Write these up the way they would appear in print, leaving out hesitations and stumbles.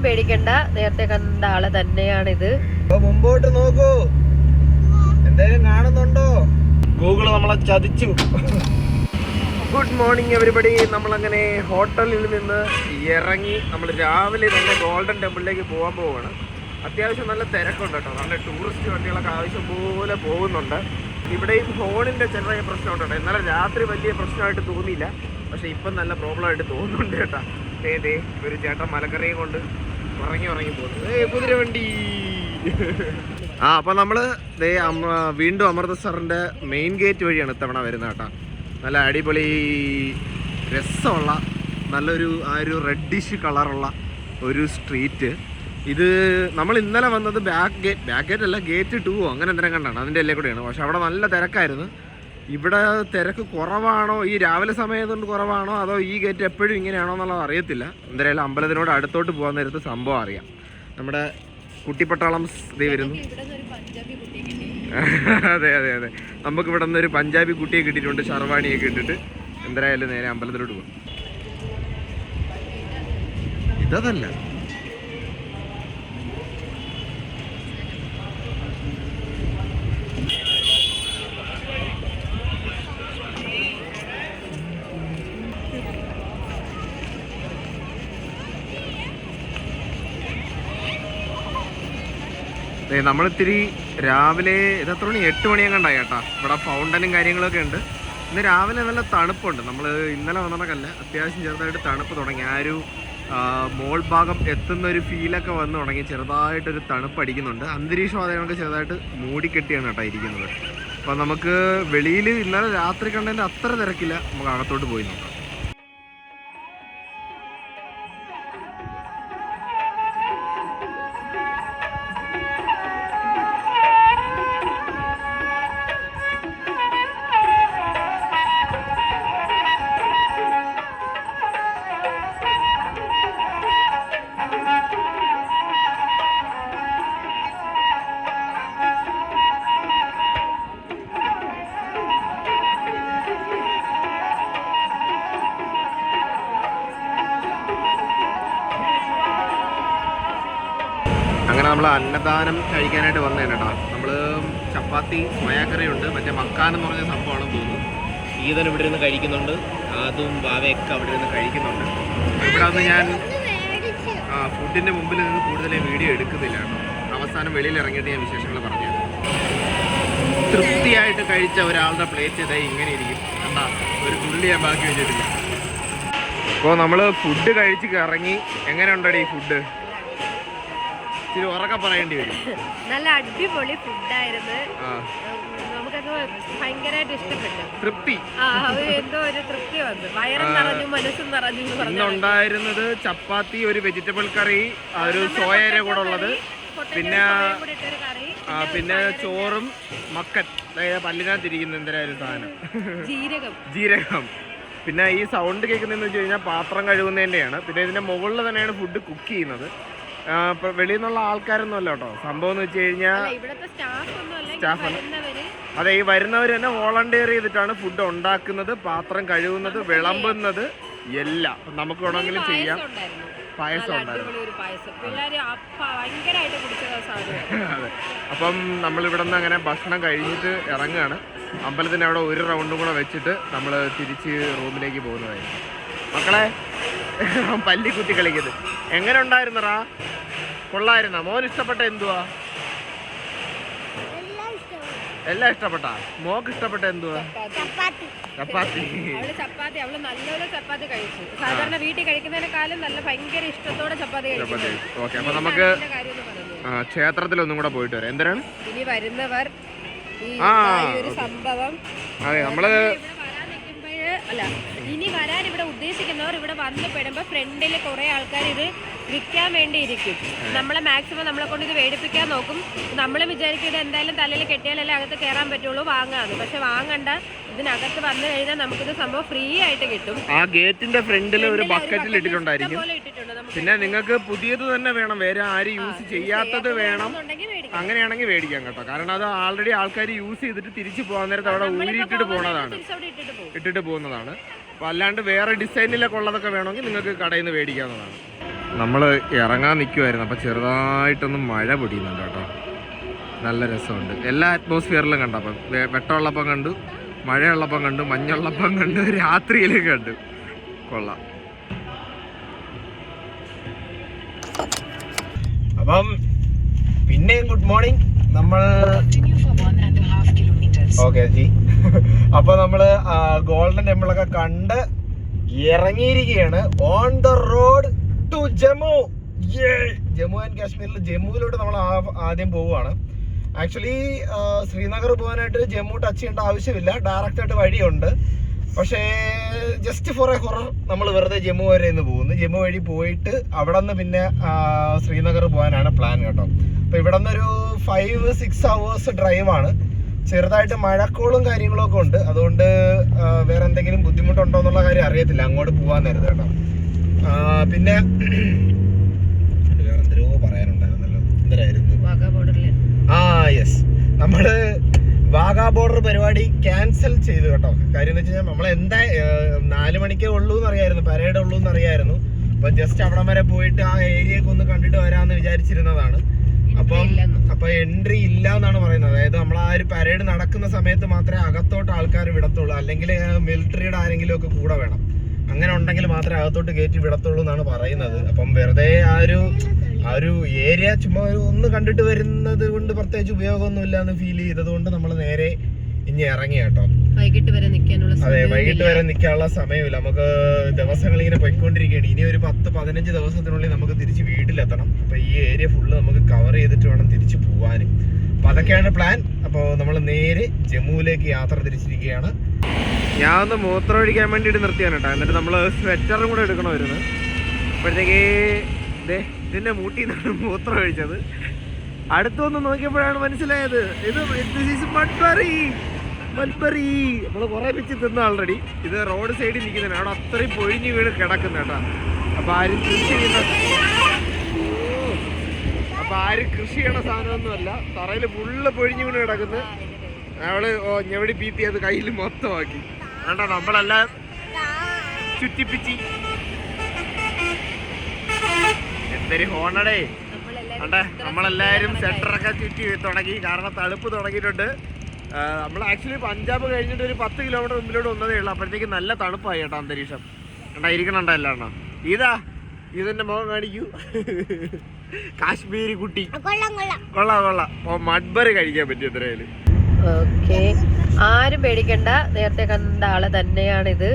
പേടിക്കണ്ട, നേരത്തെ കണ്ട ആള് തന്നെയാണിത്. മുമ്പോട്ട് നോക്കൂ, എന്തെങ്കിലും കാണുന്നുണ്ടോ? ഗൂഗിള് നമ്മളെ ചതിച്ചു. Good morning everybody. നമ്മളങ്ങനെ ഹോട്ടലിൽ നിന്ന് ഇറങ്ങി നമ്മൾ രാവിലെ തന്നെ ഗോൾഡൻ ടെമ്പിളിലേക്ക് പോകാൻ പോവുകയാണ്. അത്യാവശ്യം നല്ല തിരക്കുണ്ട് കേട്ടോ, നല്ല ടൂറിസ്റ്റ് വണ്ടികളൊക്കെ ആവശ്യം പോലെ പോകുന്നുണ്ട്. ഇവിടെയും ഫോണിൻ്റെ ചെറിയ പ്രശ്നമുണ്ട് കേട്ടോ. ഇന്നലെ രാത്രി വലിയ പ്രശ്നമായിട്ട് തോന്നിയില്ല, പക്ഷേ ഇപ്പം നല്ല പ്രോബ്ലമായിട്ട് തോന്നുന്നുണ്ട് കേട്ടോ. ദേ ഒരു ചേട്ടൻ മലക്കറിയും കൊണ്ട് ഉറങ്ങി പോകുന്നു. കുതിരവണ്ടി. അപ്പം നമ്മൾ വീണ്ടും അമൃത്സറിൻ്റെ മെയിൻ ഗേറ്റ് വഴിയാണ് ഇത്തവണ വരുന്നത് കേട്ടോ. നല്ല അടിപൊളി രസമുള്ള നല്ലൊരു ഒരു റെഡിഷ് കളറുള്ള ഒരു സ്ട്രീറ്റ്. ഇത് നമ്മൾ ഇന്നലെ വന്നത് ബാക്ക് ഗേറ്റ് അല്ല, ഗേറ്റ് 2 അങ്ങനെ എന്തെങ്കിലും കണ്ടാണ്, അതിൻ്റെ എല്ലാം കൂടെയാണ്. പക്ഷെ അവിടെ നല്ല തിരക്കായിരുന്നു. ഇവിടെ തിരക്ക് കുറവാണോ, ഈ രാവിലെ സമയം കൊണ്ട് കുറവാണോ, അതോ ഈ ഗേറ്റ് എപ്പോഴും ഇങ്ങനെയാണോ എന്നുള്ളത് അറിയത്തില്ല. എന്തായാലും അമ്പലത്തിനോട് അടുത്തോട്ട് പോകാൻ നേരത്ത് സംഭവം അറിയാം. നമ്മുടെ കുട്ടിപ്പട്ടാളം ദേ വരുന്നു. അതെ, നമുക്ക് ഇവിടെ നിന്നൊരു പഞ്ചാബി കുട്ടിയെ കിട്ടിയിട്ടുണ്ട്, ഷർവാണിയൊക്കെ ഇട്ടിട്ട്. എന്തായാലും നേരെ അമ്പലത്തിലോട്ട് പോകും. ഇതല്ല, നമ്മളിത്തിരി രാവിലെ ഇതെത്ര മണി, 8 മണിയൊക്കെ ഉണ്ടായി കേട്ടോ. ഇവിടെ ഫൗണ്ടനും കാര്യങ്ങളൊക്കെ ഉണ്ട്. ഇന്ന് രാവിലെ നല്ല തണുപ്പുണ്ട്. നമ്മൾ ഇന്നലെ വന്നതൊക്കെയല്ല, അത്യാവശ്യം ചെറുതായിട്ട് തണുപ്പ് തുടങ്ങി. ആ ഒരു മോൾ ഭാഗം എത്തുന്ന ഒരു ഫീലൊക്കെ വന്ന് തുടങ്ങി. ചെറുതായിട്ടൊരു തണുപ്പ് അടിക്കുന്നുണ്ട്. അന്തരീക്ഷം അതേക്ക് ചെറുതായിട്ട് മൂടിക്കെട്ടിയാണ് കേട്ടോ ഇരിക്കുന്നത്. അപ്പം നമുക്ക് വെളിയിൽ ഇന്നലെ രാത്രി കണ്ടതിൻ്റെ അത്ര തിരക്കില്ല. നമുക്ക് അകത്തോട്ട് പോയി നോക്കാം. അങ്ങനെ നമ്മൾ അന്നദാനം കഴിക്കാനായിട്ട് വന്നതാണ് കേട്ടോ. നമ്മൾ ചപ്പാത്തി സോയാക്കറി ഉണ്ട്, മറ്റേ മക്കാൻ എന്ന് പറഞ്ഞ സംഭവമാണെന്ന് തോന്നുന്നു. ഈതൻ ഇവിടെ ഇരുന്ന് കഴിക്കുന്നുണ്ട്, അതും ബാവയൊക്കെ അവിടെ ഇരുന്ന് കഴിക്കുന്നുണ്ട്. ഇവിടെ വന്ന് ഞാൻ ഫുഡിൻ്റെ മുമ്പിൽ നിന്ന് കൂടുതൽ വീഡിയോ എടുക്കുന്നില്ല കേട്ടോ. അവസാനം വെളിയിൽ ഇറങ്ങിയിട്ട് ഞാൻ വിശേഷങ്ങൾ പറഞ്ഞു. തൃപ്തിയായിട്ട് കഴിച്ച ഒരാളുടെ പ്ലേറ്റ് ഇതായി ഇങ്ങനെ ഇരിക്കും. എന്താ ഒരു തുള്ളി ഞാൻ ബാക്കി വെച്ചിട്ടില്ല. അപ്പോൾ നമ്മൾ ഫുഡ് കഴിച്ച് ഇറങ്ങി. എങ്ങനെ ഉണ്ടടി ഫുഡ്? ഉറക്കെ പറയേണ്ടി വരും. നല്ല അടിപൊളി ഫുഡായിരുന്നു. നമുക്കൊക്കെ ഭയങ്കരമായിട്ട് ഇഷ്ടപ്പെട്ടു. തൃപ്തി, എന്തോ ഒരു തൃപ്തി വന്നു. വയറും നിറഞ്ഞു, മനസ്സും നിറഞ്ഞു. ഇന്നുണ്ടായിരുന്നത് ചപ്പാത്തി, ഒരു വെജിറ്റബിൾ കറി, ഒരു സോയയുടെ കൂടെ ഉള്ളത്, പിന്നെ ചോറും മക്കൻ, പല്ലിനകത്തിരിക്കുന്ന എന്തിനായാലും സാധനം, ജീരകം. പിന്നെ ഈ സൗണ്ട് കേൾക്കുന്നതെന്ന് വെച്ച് കഴിഞ്ഞാൽ പാത്രം കഴുകുന്നതിൻ്റെയാണ്. പിന്നെ ഇതിൻ്റെ മുകളിൽ തന്നെയാണ് ഫുഡ് കുക്ക് ചെയ്യുന്നത്. വെളിയിൽ നിന്നുള്ള ആൾക്കാരൊന്നും അല്ല കേട്ടോ. സംഭവം എന്ന് വെച്ച് കഴിഞ്ഞാൽ സ്റ്റാഫ്, അതെ, ഈ വരുന്നവർ തന്നെ വോളണ്ടിയർ ചെയ്തിട്ടാണ് ഫുഡ് ഉണ്ടാക്കുന്നത്, പാത്രം കഴുകുന്നത്, വിളമ്പുന്നത് എല്ലാം. നമുക്ക് വേണമെങ്കിലും ചെയ്യാം. പായസം ഉണ്ടായിരുന്നു. അതെ. അപ്പം നമ്മളിവിടെ നിന്ന് അങ്ങനെ ഭക്ഷണം കഴിഞ്ഞിട്ട് ഇറങ്ങുകയാണ്. അമ്പലത്തിൻ്റെ അവിടെ ഒരു റൗണ്ടും കൂടെ വെച്ചിട്ട് നമ്മൾ തിരിച്ച് റൂമിലേക്ക് പോകുന്നതായിരുന്നു. മക്കളെ പല്ലി കുത്തി കളിക്കുന്നത് എങ്ങനെ ഉണ്ടായിരുന്നറാ? കൊള്ളായിരുന്ന? മോൻ ഇഷ്ടപ്പെട്ട എന്തുവാ? എല്ലാം ഇഷ്ടപ്പെട്ടാ? മോക്ക് ഇഷ്ടപ്പെട്ട എന്തുവാ? ചപ്പാത്തി. അവള് നല്ലൊരു ചപ്പാത്തി കഴിച്ചു. സാധാരണ വീട്ടിൽ കഴിക്കുന്നതിനേക്കാളും നല്ല ഭയങ്കര ഇഷ്ടത്തോടെ ചപ്പാത്തി കഴിച്ചു. ഓക്കെ, അപ്പൊ നമുക്ക് ക്ഷേത്രത്തിലൊന്നും കൂടെ പോയിട്ട് വരാം. എന്തിനാണ് ഇനി വരുന്നവർ ഈ ഒരു സംഭവം? അതെ, നമ്മള് അല്ല, ഇനി വരാൻ ഇവിടെ ഉദ്ദേശിക്കുന്നവർ ഇവിടെ വന്ന് പെടുമ്പോൾ ഫ്രണ്ടിൽ കുറേ ആൾക്കാർ ഇത് വിൽക്കാൻ വേണ്ടി ഇരിക്കും. നമ്മളെ മാക്സിമം നമ്മളെ കൊണ്ട് ഇത് മേടിപ്പിക്കാൻ നോക്കും. നമ്മൾ വിചാരിക്കും ഇത് എന്തായാലും തലയിൽ കെട്ടിയാലല്ലേ അകത്ത് കയറാൻ പറ്റുള്ളൂ, വാങ്ങാന്ന്. പക്ഷെ വാങ്ങണ്ട, ഇതിനകത്ത് വന്നു കഴിഞ്ഞാൽ നമുക്കിത് സംഭവം ഫ്രീ ആയിട്ട് കിട്ടും. ആ ഗേറ്റിന്റെ ഫ്രണ്ടിൽ ഒരു ബക്കറ്റിൽ ഇട്ടിട്ടുണ്ടായിരിക്കും. പിന്നെ നിങ്ങൾക്ക് പുതിയത് തന്നെ വേണം, വേറെ ആരും യൂസ് ചെയ്യാത്തത് വേണം, അങ്ങനെയാണെങ്കിൽ മേടിക്കാം കേട്ടോ. കാരണം അത് ആൾറെഡി ആൾക്കാർ യൂസ് ചെയ്തിട്ട് തിരിച്ചു പോകാൻ നേരത്തെ അവിടെ ഊരിയിട്ടിട്ട് പോകുന്നതാണ്, ഇട്ടിട്ട് പോകുന്നതാണ്. അപ്പോൾ അല്ലാണ്ട് വേറെ ഡിസൈനിലൊക്കെ ഉള്ളതൊക്കെ വേണമെങ്കിൽ നിങ്ങൾക്ക് കടയിൽ നിന്ന് മേടിക്കാവുന്നതാണ്. നമ്മൾ ഇറങ്ങാൻ നിൽക്കുമായിരുന്നു. അപ്പോൾ ചെറുതായിട്ടൊന്ന് മഴ പൊടിയുന്നുണ്ട് കേട്ടോ. നല്ല രസമുണ്ട്. എല്ലാ അറ്റ്മോസ്ഫിയറിലും കണ്ടു. അപ്പം വെട്ടമുള്ളപ്പം കണ്ടു, മഴയുള്ളപ്പം കണ്ടു, മഞ്ഞുള്ളപ്പം കണ്ടു, രാത്രിയിലും കണ്ടു. കൊള്ളാം. അപ്പം പിന്നെയും ഗുഡ് മോർണിംഗ്. നമ്മൾ ഓക്കെ ജി. അപ്പോൾ നമ്മൾ ഗോൾഡൻ ടെമ്പിളൊക്കെ കണ്ട് ഇറങ്ങിയിരിക്കുകയാണ്. On the road to Jammu. Jammu and കാശ്മീരിൽ ജമ്മുവിലോട്ട് നമ്മൾ ആദ്യം പോവുകയാണ്. ആക്ച്വലി ശ്രീനഗർ പോകാനായിട്ട് ജമ്മു ടച്ച് ചെയ്യേണ്ട ആവശ്യമില്ല, ഡയറക്റ്റായിട്ട് വഴിയുണ്ട്. പക്ഷേ ജസ്റ്റ് ഫോർ എ ഹൊറർ നമ്മൾ വെറുതെ ജമ്മു വരെ ഇന്ന് പോകുന്നു. ജമ്മു വഴി പോയിട്ട് അവിടെ നിന്ന് പിന്നെ ശ്രീനഗർ പോകാനാണ് പ്ലാൻ കേട്ടോ. അപ്പോൾ ഇവിടെ നിന്നൊരു 5-6 hours ഡ്രൈവാണ്. ചെറുതായിട്ട് മഴക്കോളും കാര്യങ്ങളും ഒക്കെ ഉണ്ട്. അതുകൊണ്ട് വേറെ എന്തെങ്കിലും ബുദ്ധിമുട്ടുണ്ടോ എന്നുള്ള കാര്യം അറിയത്തില്ല അങ്ങോട്ട് പോകാൻ നേരത്തെ കേട്ടോ. പിന്നെ വേറെ എന്തോ പറയാനുണ്ടായിരുന്നല്ലോ, എന്തരായിരുന്നു? യെസ്, നമ്മള് വാഗാ ബോർഡർ പരിപാടി ക്യാൻസൽ ചെയ്തു കേട്ടോ. കാര്യം എന്ന് വെച്ച് കഴിഞ്ഞാൽ നമ്മളെ 4 മണിക്കേ ഉള്ളൂ എന്നറിയായിരുന്നു, പരേഡ് ഉള്ളൂ എന്നറിയായിരുന്നു. അപ്പൊ ജസ്റ്റ് അവിടം വരെ പോയിട്ട് ആ ഏരിയയൊക്കെ ഒന്ന് കണ്ടിട്ട് വരാമെന്ന് വിചാരിച്ചിരുന്നതാണ്. അപ്പൊ എൻട്രി ഇല്ല എന്നാണ് പറയുന്നത്. അതായത് നമ്മൾ ആ ഒരു പരേഡ് നടക്കുന്ന സമയത്ത് മാത്രമേ അകത്തോട്ട് ആൾക്കാർ വിടത്തുള്ളൂ, അല്ലെങ്കിൽ മിലിറ്ററിയുടെ ആരെങ്കിലും ഒക്കെ കൂടെ വേണം. അങ്ങനെ ഉണ്ടെങ്കിൽ മാത്രമേ അകത്തോട്ട് കയറ്റി വിടത്തുള്ളൂ എന്നാണ് പറയുന്നത്. അപ്പം വെറുതെ ആ ഒരു ഏരിയ ചുമ്മാ ഒന്ന് കണ്ടിട്ട് വരുന്നത് കൊണ്ട് പ്രത്യേകിച്ച് ഉപയോഗമൊന്നുമില്ല എന്ന് ഫീൽ ചെയ്തത് കൊണ്ട് നമ്മൾ നേരെ ഇനി ഇറങ്ങി കേട്ടോ. വൈകിട്ട് വരെ നിൽക്കാനുള്ള സമയമില്ല. നമുക്ക് ദിവസങ്ങൾ ഇങ്ങനെ പോയിക്കൊണ്ടിരിക്കുകയാണ്. ഇനി ഒരു 10-15 ദിവസത്തിനുള്ളിൽ നമുക്ക് തിരിച്ച് വീട്ടിലെത്തണം. അപ്പൊ ഈ ഏരിയ ഫുള്ള് നമുക്ക് കവർ ചെയ്തിട്ട് വേണം തിരിച്ചു പോവാനും. അപ്പൊ അതൊക്കെയാണ് പ്ലാൻ. അപ്പോൾ നമ്മൾ നേരെ ജമ്മുവിലേക്ക് യാത്ര തിരിച്ചിരിക്കുകയാണ്. ഞാൻ ഒന്ന് മൂത്രം ഒഴിക്കാൻ വേണ്ടിയിട്ട് നിർത്തിയാണ് കേട്ടോ. എന്നിട്ട് നമ്മൾ സ്വെറ്ററും കൂടെ എടുക്കണമായിരുന്നു. അപ്പോഴത്തേക്ക് ഇതിന്റെ മൂട്ടിൽ നിന്നാണ് മൂത്രം ഒഴിച്ചത്. അടുത്തൊന്ന് നോക്കിയപ്പോഴാണ് മനസ്സിലായത് ഇത് മൽബറി. നമ്മൾ കുറെ പിച്ച് തിന്ന ആൾറെഡി. ഇത് റോഡ് സൈഡിൽ നിൽക്കുന്നതാണ്. അവിടെ അത്രയും പൊഴിഞ്ഞു വീണ് കിടക്കുന്ന കേട്ടോ. അപ്പൊ ആരും കൃഷി ചെയ്യണ സാധനമൊന്നുമല്ല. തറയിൽ ഫുള്ള് പൊഴിഞ്ഞു വീണ് കിടക്കുന്നു. അവള് ഞെവടി പീത്തി അത് കയ്യിൽ മൊത്തമാക്കി. വേണ്ട, നമ്മളെല്ലാം ചുറ്റിപ്പിച്ചി. എന്തൊരു ഹോണടേ. വേണ്ടേ, നമ്മളെല്ലാവരും സെന്ററൊക്കെ ചുറ്റി തുടങ്ങി. കാരണം തണുപ്പ് തുടങ്ങിയിട്ടുണ്ട്. നമ്മൾ ആക്ച്വലി പഞ്ചാബ് കഴിഞ്ഞിട്ട് ഒരു 10 കിലോമീറ്റർ മുമ്പിലോട്ട് വന്നതേ ഉള്ളൂ. അപ്പോഴത്തേക്ക് നല്ല തണുപ്പായി കേട്ടോ അന്തരീക്ഷം. ഇരിക്കണണ്ട എല്ലാം. ഇതെന്റെ മുഖം കാണിക്കൂ. കാശ്മീരി കുട്ടി കൊള്ളാം. മഡ്ബറി കഴിക്കാൻ പറ്റും എത്രയായാലും. ഓക്കെ, ആരും പേടിക്കണ്ട, നേരത്തെ കണ്ട ആള് തന്നെയാണിത്.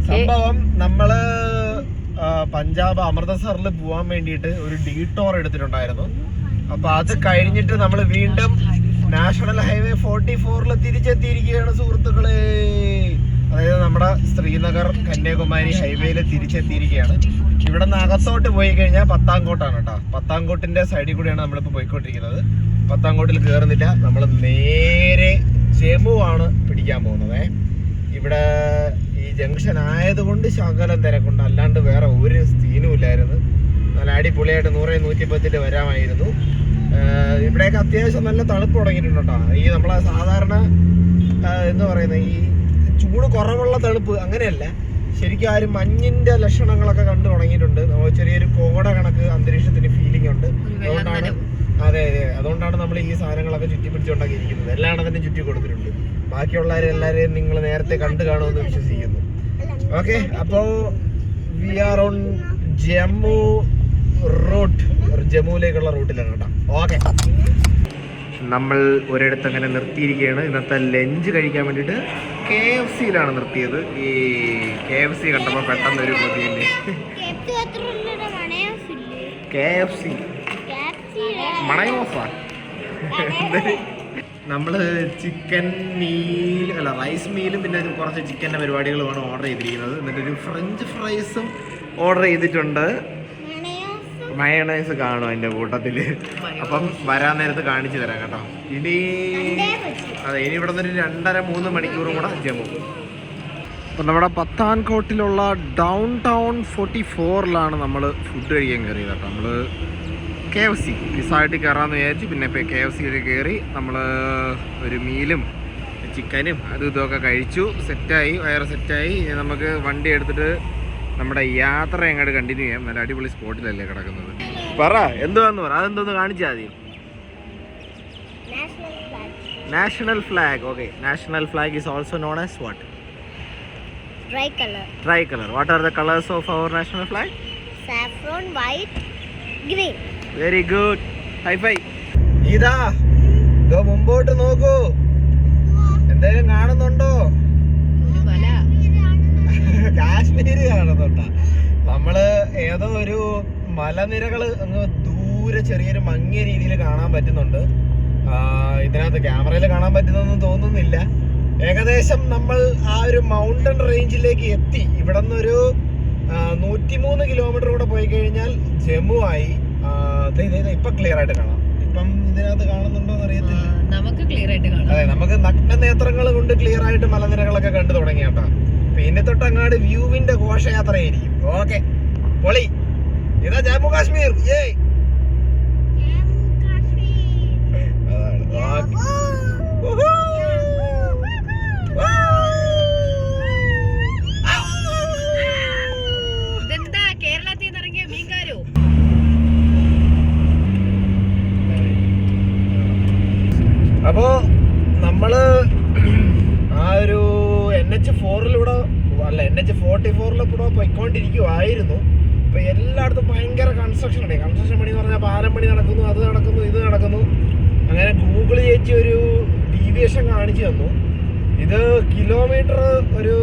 സംഭവം നമ്മള് പഞ്ചാബ് അമൃതസറിൽ പോവാൻ വേണ്ടിയിട്ട് ഒരു ഡീടോർ എടുത്തിട്ടുണ്ടായിരുന്നു. അപ്പൊ അത് കഴിഞ്ഞിട്ട് നമ്മൾ വീണ്ടും നാഷണൽ ഹൈവേ 44 തിരിച്ചെത്തിയിരിക്കുകയാണ് സുഹൃത്തുക്കളെ. അതായത് നമ്മുടെ ശ്രീനഗർ കന്യാകുമാരി ഹൈവേയിൽ തിരിച്ചെത്തിയിരിക്കുകയാണ്. ഇവിടെ നിന്ന് അകത്തോട്ട് പോയി കഴിഞ്ഞാൽ പത്താംകോട്ടാണ് കേട്ടോ. പത്താംകോട്ടിന്റെ സൈഡിൽ കൂടിയാണ് നമ്മളിപ്പോൾ പോയിക്കൊണ്ടിരിക്കുന്നത്. പത്താംകോട്ടിൽ കയറുന്നില്ല, നമ്മൾ നേരെ ജമ്മു ആണ് പിടിക്കാൻ പോകുന്നത്. ഇവിടെ ഈ ജംഗ്ഷൻ ആയതുകൊണ്ട് ശകലം തിരക്കുണ്ട്, അല്ലാണ്ട് വേറെ ഒരു സീനും ഇല്ലായിരുന്നു. നല്ല അടിപൊളിയായിട്ട് 100-110 വരാമായിരുന്നു. ഇവിടെയൊക്കെ അത്യാവശ്യം നല്ല തണുപ്പ് തുടങ്ങിയിട്ടുണ്ട് കേട്ടോ. ഈ നമ്മളെ സാധാരണ എന്താ പറയുന്നത്, ഈ ചൂട് കുറവുള്ള തണുപ്പ് അങ്ങനെയല്ല, ശരിക്കും ആ ഒരു മഞ്ഞിന്റെ ലക്ഷണങ്ങളൊക്കെ കണ്ടു തുടങ്ങിയിട്ടുണ്ട്. ചെറിയൊരു കോട കണക്ക് അന്തരീക്ഷത്തിന് ഫീലിംഗ് ഉണ്ട്. അതുകൊണ്ടാണ് നമ്മൾ ഈ സാധനങ്ങളൊക്കെ ചുറ്റിപ്പിടിച്ചുണ്ടാക്കിയിരിക്കുന്നത്. എല്ലാം തന്നെ ചുറ്റി കൊടുത്തിട്ടുണ്ട്. ബാക്കിയുള്ളവരെല്ലാവരെയും നിങ്ങൾ നേരത്തെ കണ്ടു കാണുമെന്ന് വിശ്വസിക്കുന്നു. ഓക്കെ, അപ്പോൾ we are on Jammu route. ജമ്മുവിലേക്കുള്ള റൂട്ടിലാണ് കേട്ടോ. ഓക്കെ, നമ്മൾ ഒരിടത്ത് അങ്ങനെ നിർത്തിയിരിക്കുകയാണ്. ഇന്നത്തെ ലഞ്ച് കഴിക്കാൻ വേണ്ടിയിട്ട് KFCയിലാണ് നിർത്തിയത്. ഈ KFC കണ്ടപ്പോൾ പെട്ടെന്ന് ഒരു കൊതിയില്ലേ. KFC മണയോസ. നമ്മള് ചിക്കൻ മീൽ അല്ല റൈസ് മീലും പിന്നെ കുറച്ച് ചിക്കൻ്റെ പരിപാടികളുമാണ് ഓർഡർ ചെയ്തിരിക്കുന്നത്. എന്നിട്ടൊരു ഫ്രഞ്ച് ഫ്രൈസും ഓർഡർ ചെയ്തിട്ടുണ്ട്. മയണൈസ് കാണും അതിൻ്റെ കൂട്ടത്തിൽ. അപ്പം വരാൻ നേരത്ത് കാണിച്ചു തരാം കേട്ടോ. ഇനി ഇവിടെ നിന്ന് ഒരു 2.5-3 മണിക്കൂറും കൂടെ ജമ്മു. അപ്പം നമ്മുടെ പത്താൻകോട്ടിലുള്ള ഡൗൺ ടൗൺ 44 നമ്മൾ ഫുഡ് കഴിക്കാൻ കയറിയത് കേട്ടോ. നമ്മൾ KFC പിസ്സായിട്ട് കയറാമെന്ന് വിചാരിച്ചു. പിന്നെ ഇപ്പോൾ KFCയിൽ കയറി നമ്മൾ ഒരു മീലും ചിക്കനും അതും ഇതൊക്കെ കഴിച്ചു. സെറ്റായി, വയറ് സെറ്റായി. നമുക്ക് വണ്ടി എടുത്തിട്ട് നമ്മുടെ യാത്ര അങ്ങോട്ട് കണ്ടിന്യൂ ചെയ്യാം. നല്ല അടിപൊളി സ്പോട്ടിലല്ലേ കിടക്കുന്നത്. പറ എന്തുവാന്ന് പറ, അതെന്തോന്ന് കാണിച്ചാൽ ആദ്യം. National flag. Okay, national flag is also known as what? Tricolor. What are the colors of our national flag? Saffron, white, green. Very good. High five. ഇതാ മുമ്പോട്ട് നോക്കൂ, എന്തെങ്കിലും കാണുന്നുണ്ടോ? കാശ്മീര് കാണുന്നുണ്ടോ? നമ്മള് ഏതോ ഒരു മലനിരകള് അങ്ങ് ദൂരെ ചെറിയൊരു മങ്ങിയ രീതിയിൽ കാണാൻ പറ്റുന്നുണ്ട്. ഇതിനകത്ത് ക്യാമറയിൽ കാണാൻ പറ്റുന്നൊന്നും തോന്നുന്നില്ല. ഏകദേശം നമ്മൾ ആ ഒരു മൗണ്ടൻ റേഞ്ചിലേക്ക് എത്തി. ഇവിടെ നിന്നൊരു 103 കിലോമീറ്റർ കൂടെ പോയി കഴിഞ്ഞാൽ ജമ്മു ആയി. ഇപ്പൊ ക്ലിയർ ആയിട്ട് കാണാം. ഇപ്പം ഇതിനകത്ത് കാണുന്നുണ്ടോ എന്ന് അറിയത്തില്ല. നമുക്ക് ക്ലിയർ ആയിട്ട് കാണാം. അതെ, നമുക്ക് നഗ്ന നേത്രങ്ങൾ കൊണ്ട് ക്ലിയർ ആയിട്ട് മലനിരകളൊക്കെ കണ്ടു തുടങ്ങി കേട്ടോ. പിന്നെ തൊട്ടങ്ങാട് വ്യൂവിന്റെ ഘോഷയാത്രയായിരിക്കും. ഓക്കെ, പൊളി. ഇതാ ജമ്മു കാശ്മീർ. ഇതെന്താ കേരളത്തിൽ നിന്ന് ഇറങ്ങിയ മീൻകാരോ? അപ്പോ നമ്മള് ആ ഒരു NH4 അല്ല NH44 പോയിക്കൊണ്ടിരിക്കുവായിരുന്നു. അപ്പൊ എല്ലായിടത്തും ഭയങ്കര കൺസ്ട്രക്ഷൻ ഉണ്ട്. കൺസ്ട്രക്ഷൻ പണി എന്ന് പറഞ്ഞാൽ പാലം പണി നടക്കുന്നു, അത് നടക്കുന്നു, ഇത് നടക്കുന്നു. അങ്ങനെ ഗൂഗിൾ ചേച്ചി ഒരു ഡീവിയേഷൻ കാണിച്ചു തന്നു. ഇത് കിലോമീറ്റർ ഒരു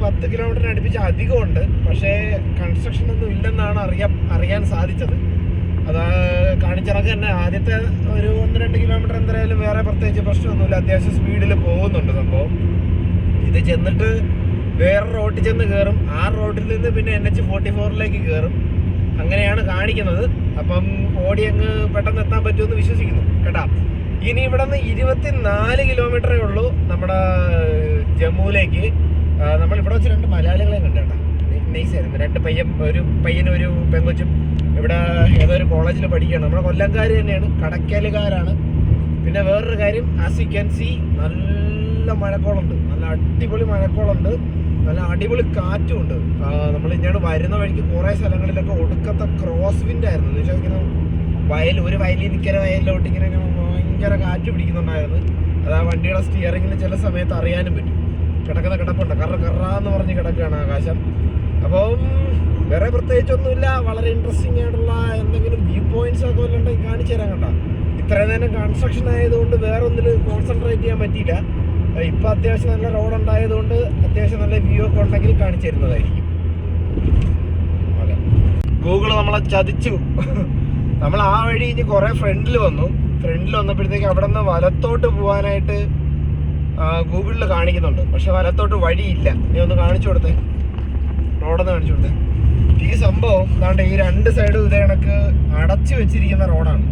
10 കിലോമീറ്ററിന് അടുപ്പിച്ച് അധികമുണ്ട്. പക്ഷേ കൺസ്ട്രക്ഷൻ ഒന്നും ഇല്ലെന്നാണ് അറിയാൻ സാധിച്ചത്. അത് കാണിച്ചിറക്ക് തന്നെ ആദ്യത്തെ ഒരു 1-2 കിലോമീറ്റർ എന്തായാലും വേറെ പ്രത്യേകിച്ച് പ്രശ്നമൊന്നുമില്ല, അത്യാവശ്യം സ്പീഡിൽ പോകുന്നുണ്ട് സംഭവം. ഇത് ചെന്നിട്ട് വേറെ റോഡിൽ ചെന്ന് കയറും. ആ റോഡിൽ നിന്ന് പിന്നെ NH44 കയറും. അങ്ങനെയാണ് കാണിക്കുന്നത്. അപ്പം ഓടി അങ്ങ് പെട്ടെന്ന് എത്താൻ പറ്റുമെന്ന് വിശ്വസിക്കുന്നു കേട്ടാ. ഇനി ഇവിടെ നിന്ന് 24 കിലോമീറ്ററേ ഉള്ളൂ നമ്മുടെ ജമ്മുവിലേക്ക്. നമ്മളിവിടെ വെച്ച് 2 മലയാളികളെ കണ്ടു കേട്ടോ. നൈസായിരുന്നു. 2 ഒരു പയ്യനും ഒരു പെങ്കൊച്ചും ഇവിടെ ഏതോ ഒരു കോളേജിൽ പഠിക്കുകയാണ്. നമ്മുടെ കൊല്ലംകാർ തന്നെയാണ്, കടക്കലുകാരാണ്. പിന്നെ വേറൊരു കാര്യം, ആസ് യു ക്യാൻ സീ, നല്ല മഴക്കോളുണ്ട്, നല്ല അടിപൊളി മഴക്കോളുണ്ട്, നല്ല അടിപൊളി കാറ്റും ഉണ്ട്. നമ്മൾ ഇങ്ങോട്ട് വരുന്ന വഴിക്ക് കുറേ സ്ഥലങ്ങളിലൊക്കെ ഒടുക്കത്തെ ക്രോസ് വിൻഡ് ആയിരുന്നു. എന്ന് വെച്ചാൽ ഇങ്ങനെ ഒരു വയലിൽ നിൽക്കുന്ന വയലിലോട്ട് ഇങ്ങനെ ഭയങ്കര കാറ്റ് പിടിക്കുന്നുണ്ടായിരുന്നു. അത് ആ വണ്ടിയുടെ സ്റ്റിയറിങ്ങിൽ ചില സമയത്ത് അറിയാനും പറ്റും. കിടക്കുന്ന കിടപ്പുണ്ട്, കറാന്ന് പറഞ്ഞ് കിടക്കുകയാണ് ആകാശം. അപ്പം വേറെ പ്രത്യേകിച്ചൊന്നുമില്ല. വളരെ ഇൻട്രസ്റ്റിംഗ് ആയിട്ടുള്ള എന്തെങ്കിലും വ്യൂ പോയിന്റ്സ് ഒക്കെ ഉണ്ടെങ്കിൽ കാണിച്ചു തരാൻ കണ്ട. ഇത്രയും നേരം കൺസ്ട്രക്ഷൻ ആയതുകൊണ്ട് വേറെ ഒന്നിൽ കോൺസെൻട്രേറ്റ് ചെയ്യാൻ പറ്റിയില്ല. ഇപ്പം അത്യാവശ്യം നല്ല റോഡ് ഉണ്ടായതുകൊണ്ട് അത്യാവശ്യം നല്ല വ്യൂ ഒക്കെ ഉണ്ടെങ്കിൽ കാണിച്ചു തരുന്നതായിരിക്കും. ഓക്കെ, ഗൂഗിൾ നമ്മളെ ചതിച്ചു. നമ്മൾ ആ വഴി ഇനി കുറേ ഫ്രണ്ടിൽ വന്നപ്പോഴത്തേക്ക് അവിടെ നിന്ന് വലത്തോട്ട് പോകാനായിട്ട് ഗൂഗിളിൽ കാണിക്കുന്നുണ്ട്. പക്ഷെ വലത്തോട്ട് വഴിയില്ല. നീ ഒന്ന് കാണിച്ചു കൊടുത്തേ, റോഡൊന്ന് കാണിച്ചു കൊടുത്തേ. ഈ സംഭവം അതാണ്ട് ഈ 2 സൈഡും ഇതേ കണക്ക് അടച്ചു വെച്ചിരിക്കുന്ന റോഡാണ്.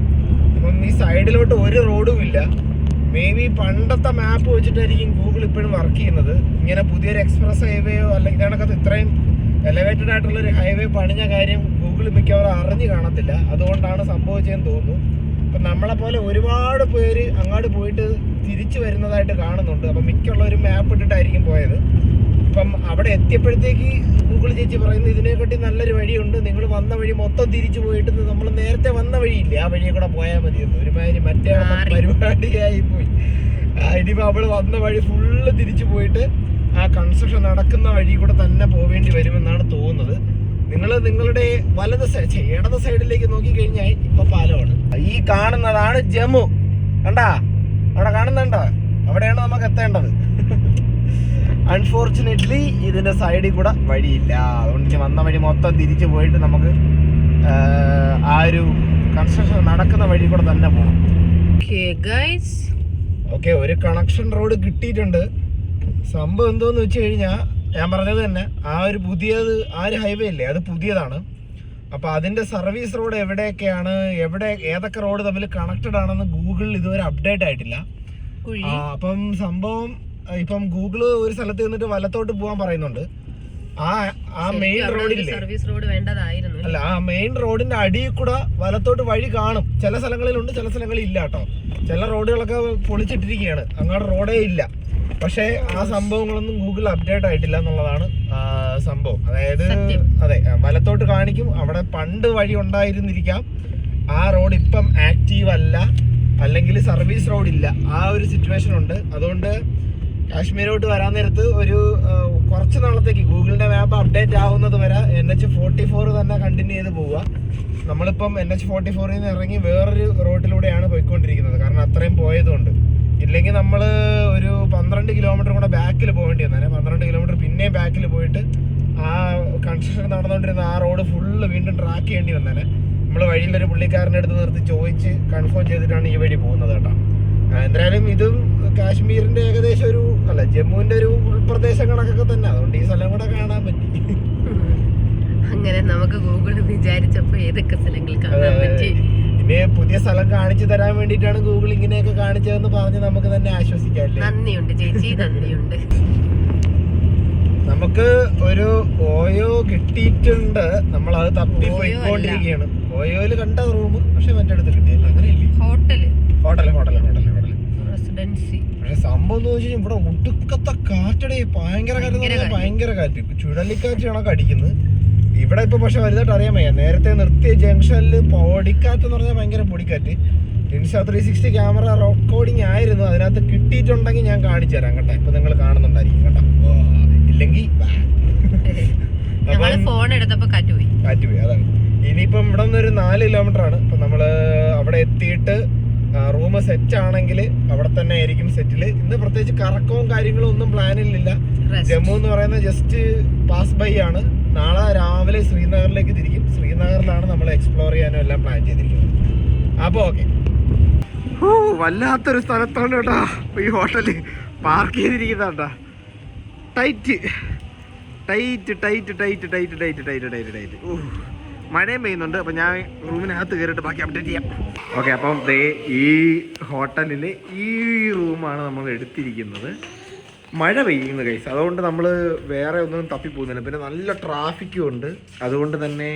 ഇപ്പം ഈ സൈഡിലോട്ട് ഒരു റോഡും ഇല്ല. മേ ബി പണ്ടത്തെ മാപ്പ് വെച്ചിട്ടായിരിക്കും ഗൂഗിൾ ഇപ്പോഴും വർക്ക് ചെയ്യുന്നത്. ഇങ്ങനെ പുതിയൊരു എക്സ്പ്രസ് ഹൈവേയോ അല്ലെങ്കിൽ ഇതിനകത്ത് ഇത്രയും എലവേറ്റഡ് ആയിട്ടുള്ളൊരു ഹൈവേ പണിഞ്ഞ കാര്യം ഗൂഗിൾ മിക്കവാറും അറിഞ്ഞു കാണത്തില്ല. അതുകൊണ്ടാണ് സംഭവിച്ചതെന്ന് തോന്നുന്നു. ഇപ്പം നമ്മളെപ്പോലെ ഒരുപാട് പേര് അങ്ങോട്ട് പോയിട്ട് തിരിച്ചു വരുന്നതായിട്ട് കാണുന്നുണ്ട്. അപ്പം മിക്കുള്ളവരും മാപ്പ് ഇട്ടിട്ടായിരിക്കും പോയത്. ഇപ്പം അവിടെ എത്തിയപ്പോഴത്തേക്ക് ഗൂഗിൾ ചേച്ചി പറയുന്നത് ഇതിനെക്കാട്ടി നല്ലൊരു വഴിയുണ്ട്, നിങ്ങൾ വന്ന വഴി മൊത്തം തിരിച്ചു പോയിട്ട് നമ്മൾ നേരത്തെ വന്ന വഴിയില്ലേ ആ വഴിയെ കൂടെ പോയാൽ മതിയെന്ന്. ഒരുമാതിരി മറ്റേ പരിപാടിയായി പോയി. ഇനിയിപ്പോൾ അവൾ വന്ന വഴി ഫുള്ള് തിരിച്ചു പോയിട്ട് ആ കൺസ്ട്രക്ഷൻ നടക്കുന്ന വഴി കൂടെ തന്നെ പോവേണ്ടി വരുമെന്നാണ് തോന്നുന്നത്. നിങ്ങളുടെ വലത് സൈഡ് ഇടത് സൈഡിലേക്ക് നോക്കിക്കഴിഞ്ഞാൽ ഇപ്പൊ പാലമാണ്. ഈ കാണുന്നതാണ് ജമ്മു. കണ്ടാ, അവിടെ കാണുന്നുണ്ടോ? അവിടെയാണ് നമുക്ക് എത്തേണ്ടത്. അൺഫോർച്ചുനേറ്റ്ലി ഇതിന്റെ സൈഡിൽ കൂടെ വഴിയില്ല. അതുകൊണ്ട് വന്ന വഴി മൊത്തം തിരിച്ചു പോയിട്ട് നമുക്ക് ആ ഒരു കൺസ്ട്രക്ഷൻ നടക്കുന്ന വഴി കൂടെ തന്നെ പോകണം. ഓക്കെ, ഒരു കണക്ഷൻ റോഡ് കിട്ടിയിട്ടുണ്ട്. സംഭവം എന്തോന്ന് വെച്ച് കഴിഞ്ഞാൽ ഞാൻ പറഞ്ഞത് തന്നെ ആ ഒരു പുതിയത് ആ ഒരു ഹൈവേ ഇല്ലേ, അത് പുതിയതാണ്. അപ്പോൾ അതിൻ്റെ സർവീസ് റോഡ് എവിടെയൊക്കെയാണ്, ഏതൊക്കെ റോഡ് തമ്മിൽ കണക്റ്റഡ് ആണെന്ന് ഗൂഗിളിൽ ഇതുവരെ അപ്ഡേറ്റ് ആയിട്ടില്ല. അപ്പം സംഭവം ഇപ്പം ഗൂഗിള് ഒരു സ്ഥലത്ത് നിന്നിട്ട് വലത്തോട്ട് പോകാൻ പറയുന്നുണ്ട്. ആ മെയിൻ റോഡില്ലേ, അല്ല ആ മെയിൻ റോഡിന്റെ അടിയിൽ കൂടെ വലത്തോട്ട് വഴി കാണും. ചില സ്ഥലങ്ങളിലുണ്ട്, ചില സ്ഥലങ്ങളിൽ ഇല്ല കേട്ടോ. ചില റോഡുകളൊക്കെ പൊളിച്ചിട്ടിരിക്കുകയാണ്, അങ്ങോട്ട് റോഡേ ഇല്ല. പക്ഷേ ആ സംഭവങ്ങളൊന്നും ഗൂഗിൾ അപ്ഡേറ്റ് ആയിട്ടില്ല എന്നുള്ളതാണ് സംഭവം. അതായത് അതെ, വലത്തോട്ട് കാണിക്കും, അവിടെ പണ്ട് വഴി ഉണ്ടായിരുന്നിരിക്കാം, ആ റോഡ് ഇപ്പം ആക്റ്റീവ് അല്ല, അല്ലെങ്കിൽ സർവീസ് റോഡ് ഇല്ല, ആ ഒരു സിറ്റുവേഷൻ ഉണ്ട്. അതുകൊണ്ട് കാശ്മീരോട്ട് വരാൻ നേരത്ത് ഒരു കുറച്ച് നാളത്തേക്ക് ഗൂഗിളിന്റെ മാപ്പ് അപ്ഡേറ്റ് ആവുന്നത് വരെ NH44 തന്നെ കണ്ടിന്യൂ ചെയ്ത് പോവുക. നമ്മളിപ്പം NH44 നിന്ന് ഇറങ്ങി വേറൊരു റോഡിലൂടെയാണ് പോയിക്കൊണ്ടിരിക്കുന്നത്, കാരണം അത്രയും പോയതുകൊണ്ട്. ഇല്ലെങ്കിൽ നമ്മൾ ഒരു 12 കിലോമീറ്റർ കൂടെ ബാക്കിൽ പോകേണ്ടി വന്നേനെ. 12 കിലോമീറ്റർ പിന്നെയും ബാക്കിൽ പോയിട്ട് ആ കൺസ്ട്രക്ഷൻ നടന്നുകൊണ്ടിരുന്ന ആ റോഡ് ഫുള്ള് വീണ്ടും ട്രാക്ക് ചെയ്യേണ്ടി വന്നേനെ. നമ്മൾ വഴിയിലൊരു പുള്ളിക്കാരൻ്റെ അടുത്ത് നിർത്തി ചോദിച്ച് കൺഫേം ചെയ്തിട്ടാണ് ഈ വഴി പോകുന്നത് കേട്ടോ. എന്തായാലും ഇതും കാശ്മീരിന്റെ ഏകദേശം ഒരു ജമ്മുവിന്റെ ഒരു ഉൾപ്രദേശം കണക്കൊക്കെ തന്നെ. അതുകൊണ്ട് ഈ സ്ഥലം കൂടെ കാണാൻ പറ്റി. അങ്ങനെ നമുക്ക് ഗൂഗിൾ വിചാരിച്ചപ്പോ ഏതൊക്കെ സ്ഥലങ്ങൾ കാണാൻ പറ്റി. ഇനി പുതിയ സ്ഥലം കാണിച്ചു തരാൻ വേണ്ടിയിട്ടാണ് ഗൂഗിൾ ഇങ്ങനെയൊക്കെ കാണിച്ചതെന്ന് പറഞ്ഞ് നമുക്ക് തന്നെ ആശ്വസിക്കാം. നന്ദിയുണ്ട് ചേച്ചി, നന്ദിയുണ്ട്. നമുക്ക് ഒരു ഓയോ കിട്ടിയിട്ടുണ്ട്, നമ്മൾ അത് തപ്പി പോയിക്കൊണ്ടിരിക്കുകയാണ്. ഓയോയില് കണ്ട റൂം, പക്ഷെ മറ്റടുത്ത് കിട്ടിയില്ല. അങ്ങനെയല്ലേ? Hotel residency. പക്ഷെ സംഭവം എന്ന് വെച്ചാൽ ഇവിടെ ഒടുക്കത്തെ കാറ്റടേ, ഭയങ്കര കാറ്റ്, ചുഴലിക്കാറ്റ് കണക്ക് അടിക്കുന്നത് ഇവിടെ ഇപ്പൊ. പക്ഷെ വലുതായിട്ട് അറിയാൻ വയ്യ. നേരത്തെ നിർത്തിയ ജംഗ്ഷനിൽ പൊടിക്കാറ്റ് എന്ന് പറഞ്ഞാൽ ഭയങ്കര പൊടിക്കാറ്റ്. ഇൻസ്റ്റാ 360 ക്യാമറ റെക്കോർഡിങ് ആയിരുന്നു, അതിനകത്ത് കിട്ടിയിട്ടുണ്ടെങ്കിൽ ഞാൻ കാണിച്ചു തരാം കേട്ടോ. ഇപ്പൊ നിങ്ങൾ കാണുന്നുണ്ടായിരിക്കും കേട്ടോ, ഇല്ലെങ്കിൽ ഫോൺ എടുത്തപ്പോ കാറ്റ് പോയി. അതാണ്. ഇനിയിപ്പം ഇവിടെ നിന്നൊരു 4 കിലോമീറ്റർ ആണ്. ഇപ്പൊ നമ്മള് അവിടെ എത്തിയിട്ട് റൂം സെറ്റ് ആണെങ്കിൽ അവിടെ തന്നെ ആയിരിക്കും സെറ്റില്. ഇന്ന് പ്രത്യേകിച്ച് കറക്കവും കാര്യങ്ങളും ഒന്നും പ്ലാനിലില്ല. ജമ്മു എന്ന് പറയുന്നത് ജസ്റ്റ് പാസ് ബൈ ആണ്. നാളെ രാവിലെ ശ്രീനഗറിലേക്ക് തിരിക്കും. ശ്രീനഗറിലാണ് നമ്മൾ എക്സ്പ്ലോർ ചെയ്യാനും എല്ലാം പ്ലാൻ ചെയ്തിരിക്കുന്നത്. അപ്പോൾ ഓക്കെ, വല്ലാത്തൊരു സ്ഥലത്താണ് കേട്ടോ ഈ ഹോട്ടല് പാർക്ക് ചെയ്തിരിക്കുന്ന കേട്ടോ. ടൈറ്റ്. മഴയും പെയ്യുന്നുണ്ട്. അപ്പം ഞാൻ റൂമിനകത്ത് കയറിയിട്ട് ബാക്കി അപ്ഡേറ്റ് ചെയ്യാം. ഓക്കെ, അപ്പം ദേ ഈ ഹോട്ടലിൽ ഈ റൂമാണ് നമ്മൾ എടുത്തിരിക്കുന്നത്. മഴ പെയ്യുന്നു ഗൈസ്, അതുകൊണ്ട് നമ്മൾ വേറെ ഒന്നും തപ്പിപ്പോകുന്നില്ല. പിന്നെ നല്ല ട്രാഫിക്കും ഉണ്ട്. അതുകൊണ്ട് തന്നെ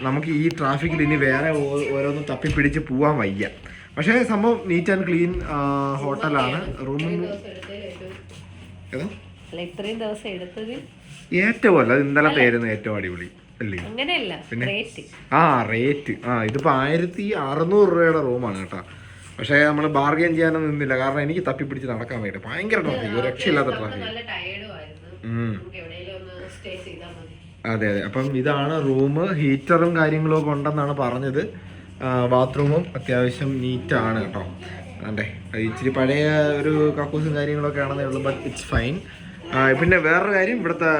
നമുക്ക് ഈ ട്രാഫിക്കിൽ ഇനി വേറെ ഓരോന്നും തപ്പിപ്പിടിച്ച് പോകാൻ വയ്യ. പക്ഷേ സംഭവം നീറ്റ് ആൻഡ് ക്ലീൻ ഹോട്ടലാണ്. റൂമും ഇത്രയും ദിവസം എടുത്തത് ഏറ്റവും അല്ല, ഇന്നലത്തെ ആയിരുന്നു ഏറ്റവും അടിപൊളി അല്ലേ? പിന്നെ റേറ്റ് ഇതിപ്പോ 1600 രൂപയുടെ റൂമാണ് കേട്ടോ. പക്ഷേ നമ്മൾ ബാർഗെയിൻ ചെയ്യാനൊന്നും നിന്നില്ല, കാരണം എനിക്ക് തപ്പിപ്പിടിച്ച് നടക്കാൻ വേണ്ടി ഭയങ്കര ട്രാഫിക്, ഒരു രക്ഷയില്ലാത്ത ട്രാഫിക്. അതെ. അപ്പം ഇതാണ് റൂം. ഹീറ്ററും കാര്യങ്ങളും ഒക്കെ ഉണ്ടെന്നാണ് പറഞ്ഞത്. ബാത്റൂമും അത്യാവശ്യം നീറ്റാണ് കേട്ടോ. അതെ, ഇച്ചിരി പഴയ ഒരു കക്കൂസും കാര്യങ്ങളൊക്കെ ആണെന്നേ ഉള്ളൂ, ബട്ട് ഇറ്റ്സ് ഫൈൻ. പിന്നെ വേറൊരു കാര്യം, ഇവിടുത്തെ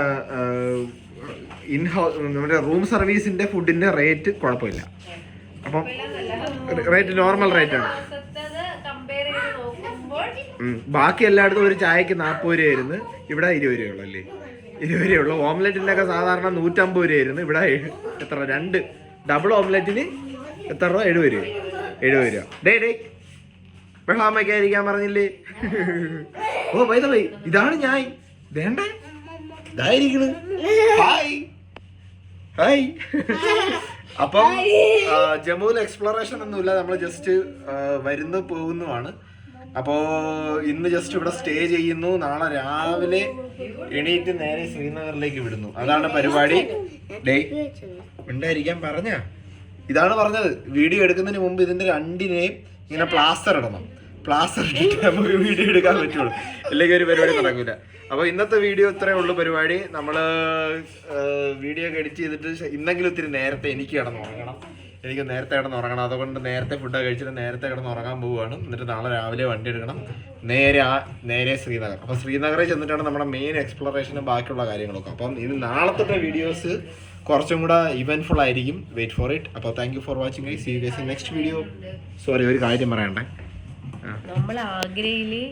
നമ്മുടെ റൂം സർവീസിന്റെ ഫുഡിന്റെ റേറ്റ് കുഴപ്പമില്ല. അപ്പം റേറ്റ് നോർമൽ റേറ്റാണ്. ബാക്കി എല്ലായിടത്തും ഒരു ചായക്ക് 40 രൂപയായിരുന്നു, ഇവിടെ 20 രൂപയുള്ളൂ അല്ലേ? 20 രൂപയുള്ളൂ. ഓംലെറ്റിൻ്റെ ഒക്കെ സാധാരണ 150 രൂപയായിരുന്നു, ഇവിടെ എത്ര 2 ഡബിൾ ഓംലെറ്റിന് എത്ര രൂപ? 70 രൂപ. 70 രൂപ. ഡേ വെള്ളാമയ്ക്കായിരിക്കാൻ പറഞ്ഞില്ലേ? ഓ ബൈ ദ വേ, ഇതാണ് ഞാൻ വേണ്ട ഇതായിരിക്കണ്. ഹായ്. അപ്പം ജമ്മുവിൽ എക്സ്പ്ലോറേഷൻ ഒന്നുമില്ല, നമ്മൾ ജസ്റ്റ് വരുന്നു പോകുന്നതാണ്. അപ്പോൾ ഇന്ന് ജസ്റ്റ് ഇവിടെ സ്റ്റേ ചെയ്യുന്നു. നാളെ രാവിലെ എണീറ്റ് നേരെ ശ്രീനഗറിലേക്ക് വിടുന്നു. അതാണ് പരിപാടി. ഡേ ഉണ്ടായിരിക്കാൻ പറഞ്ഞ ഇതാണ് പറഞ്ഞത്. വീഡിയോ എടുക്കുന്നതിന് മുമ്പ് ഇതിന്റെ രണ്ടിനെയും ഇങ്ങനെ പ്ലാസ്റ്റർ ഇടണം. പ്ലാസ്റ്റർ ഇട്ടിട്ട് നമുക്ക് വീഡിയോ എടുക്കാൻ പറ്റുള്ളൂ, അല്ലെങ്കിൽ ഒരു പരിപാടി നടക്കില്ല. അപ്പോൾ ഇന്നത്തെ വീഡിയോ ഇത്രയേ ഉള്ളൂ പരിപാടി. നമ്മൾ വീഡിയോ ഒക്കെ എഡിറ്റ് ചെയ്തിട്ട് ഇന്നെങ്കിലും ഇത്തിരി നേരത്തെ എനിക്ക് കിടന്നുറങ്ങണം. അതുകൊണ്ട് നേരത്തെ ഫുഡൊക്കെ കഴിച്ചിട്ട് നേരത്തെ കിടന്നുറങ്ങാൻ പോവുകയാണ്. എന്നിട്ട് നാളെ രാവിലെ വണ്ടി എടുക്കണം, നേരെ ശ്രീനഗർ. അപ്പോൾ ശ്രീനഗറിൽ ചെന്നിട്ടാണ് നമ്മുടെ മെയിൻ എക്സ്പ്ലോറേഷനും ബാക്കിയുള്ള കാര്യങ്ങളൊക്കെ. അപ്പം ഇനി നാളത്തെ വീഡിയോസ് കുറച്ചും കൂടെ ഇവന്റ്ഫുൾ ആയിരിക്കും. Wait for it. അപ്പോൾ thank you for watching guys. See you guys in next video. Sorry, ഒരു കാര്യം പറയണ്ടേ. നമ്മൾ ആഗ്രയില്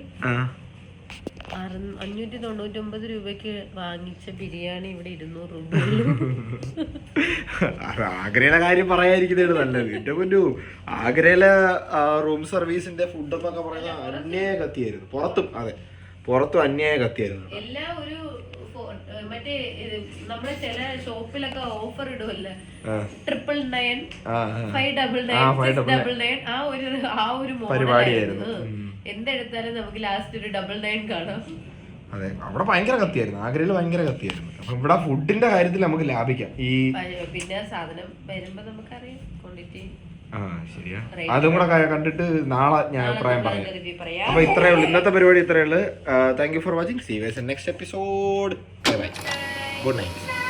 599 രൂപയ്ക്ക് വാങ്ങിച്ച ബിരിയാണി ഇവിടെ 200 രൂപയുള്ളൂ. ആഗ്രയിലെ കാര്യം പറയാതിരിക്കുന്നതാണ് നല്ലത്. എന്റെ പൊന്നു, ആഗ്രയിലെ റൂം സർവീസിന്റെ ഫുഡ് എന്നൊക്കെ പറയുന്നത് അന്യായ കത്തിയായിരുന്നു. പുറത്തും അന്യായ കത്തിയായിരുന്നു. എല്ലാം ഒരു മറ്റേ നമ്മളെ ചില ഷോപ്പിലൊക്കെ ഓഫർ ഇടുമല്ലോ, 999, 599, 699, ആ ഒരു പരിപാടിയായിരുന്നു. എന്തെടുത്താലും നമുക്ക് ലാസ്റ്റ് ഒരു 99 കാണാം. അതെ, അവിടെ ഭയങ്കര കത്തിയായിരുന്നു, ആഗ്രയിൽ ഭയങ്കര കത്തിയായിരുന്നു. അപ്പൊ ഇവിടെ ഫുഡിന്റെ കാര്യത്തിൽ നമുക്ക് ലാഭിക്കാം. ഈ പിന്നെ സാധനം വരുമ്പോ നമുക്കറിയാം ക്വാണ്ടിറ്റി. ശരിയാ, അതും കൂടെ കണ്ടിട്ട് നാളെ ഞാൻ അഭിപ്രായം പറയാം. പറയാം. അപ്പൊ ഇത്രയേ ഉള്ളൂ ഇന്നത്തെ പരിപാടി, ഇത്രയേ ഉള്ളൂ. Thank you for watching. See you guys in next episode. Bye bye, good night.